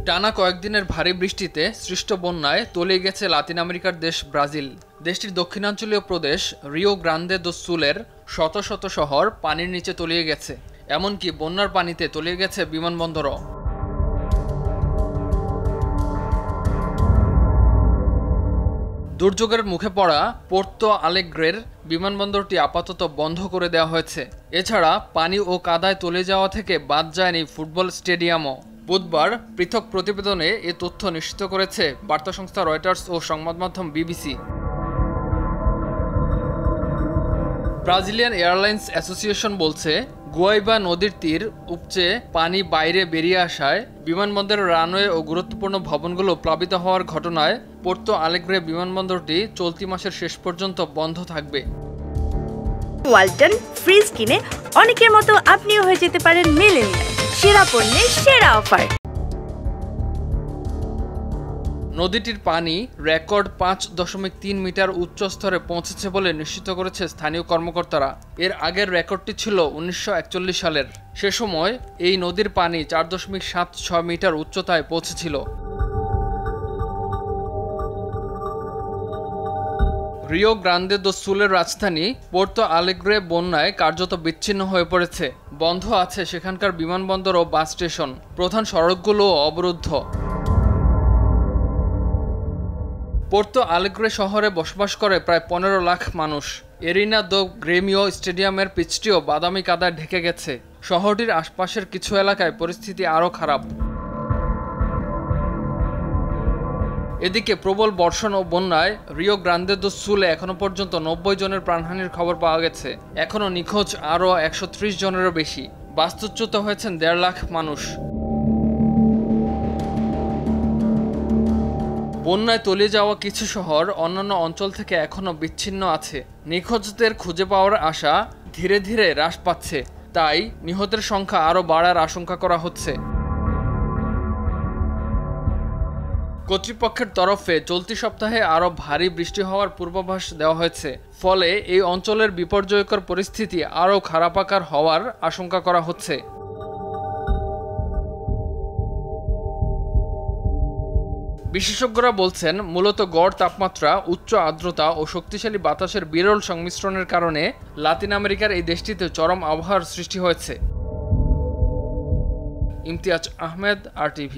টানা কয়েকদিনের ভারী বৃষ্টিতে সৃষ্ট বন্যায় তলিয়ে গেছে লাতিন আমেরিকার দেশ ব্রাজিল। দেশটির দক্ষিণাঞ্চলীয় প্রদেশ রিও গ্রান্দে দো সুলের শত শত শহর পানির নিচে তলিয়ে গেছে। এমনকি বন্যার পানিতে তলিয়ে গেছে বিমানবন্দরও। দুর্যোগের মুখে পড়া পোর্তো আলেগ্রের বিমানবন্দরটি আপাতত বন্ধ করে দেওয়া হয়েছে। এছাড়া পানি ও কাদায় তলিয়ে যাওয়া থেকে বাদ যায়নি ফুটবল স্টেডিয়ামও। বুধবার পৃথক প্রতিবেদনে এ তথ্য নিশ্চিত করেছে বার্তা সংস্থা রয়টার্স ও সংবাদমাধ্যম বিবিসি। ব্রাজিলিয়ান এয়ারলাইন্স অ্যাসোসিয়েশন বলছে, গুয়াইবা নদীর তীর উপচে পানি বাইরে বেরিয়ে আসায় বিমানবন্দরের রানওয়ে ও গুরুত্বপূর্ণ ভবনগুলো প্লাবিত হওয়ার ঘটনায় পোর্তো আলেগ্রে বিমানবন্দরটি চলতি মাসের শেষ পর্যন্ত বন্ধ থাকবে। ওয়ালটন ফ্রিজ কিনে অনেকের মতো আপনিও হয়ে যেতে পারেন মিলেনিয়াল। সেরা পণ্যের সেরা অফার। নদীটির পানি রেকর্ড 5.3 মিটার উচ্চ স্তরে পৌঁছেছে বলে নিশ্চিত করেছে স্থানীয় কর্মকর্তারা। এর আগের রেকর্ডটি ছিল 1941 সালের। সে সময় এই নদীর পানি 4.76 মিটার উচ্চতায় পৌঁছেছিল। রিও গ্রান্দে দো সুলের রাজধানী পোর্তো আলেগ্রে বন্যায় কার্যত বিচ্ছিন্ন হয়ে পড়েছে। বন্ধ আছে সেখানকার বিমানবন্দর ও বাস স্টেশন। প্রধান সড়কগুলোও অবরুদ্ধ। পোর্তো আলেগ্রে শহরে বসবাস করে প্রায় 15 লাখ মানুষ। এরিনা দো গ্রেমিও স্টেডিয়ামের পিচটিও বাদামি কাদায় ঢেকে গেছে। শহরটির আশপাশের কিছু এলাকায় পরিস্থিতি আরও খারাপ। এদিকে প্রবল বর্ষণ ও বন্যায় রিও গ্রান্দে দো সুলে এখনো পর্যন্ত 90 জনের প্রাণহানির খবর পাওয়া গেছে। এখনও নিখোঁজ আরও 130 জনেরও বেশি। বাস্তুচ্যুত হয়েছেন 1.5 লাখ মানুষ। বন্যায় তলিয়ে যাওয়া কিছু শহর অন্যান্য অঞ্চল থেকে এখনও বিচ্ছিন্ন আছে। নিখোঁজদের খুঁজে পাওয়ার আশা ধীরে ধীরে হ্রাস পাচ্ছে, তাই নিহতের সংখ্যা আরও বাড়ার আশঙ্কা করা হচ্ছে। কর্তৃপক্ষের তরফে চলতি সপ্তাহে আরও ভারী বৃষ্টি হওয়ার পূর্বাভাস দেওয়া হয়েছে। ফলে এই অঞ্চলের বিপর্যয়কর পরিস্থিতি আরও খারাপ আকার হওয়ার আশঙ্কা করা হচ্ছে। বিশেষজ্ঞরা বলছেন, মূলত গড় তাপমাত্রা, উচ্চ আর্দ্রতা ও শক্তিশালী বাতাসের বিরল সংমিশ্রণের কারণে লাতিন আমেরিকার এই দেশটিতে চরম আবহাওয়ার সৃষ্টি হয়েছে। ইমতিয়াজ আহমেদ, RTV।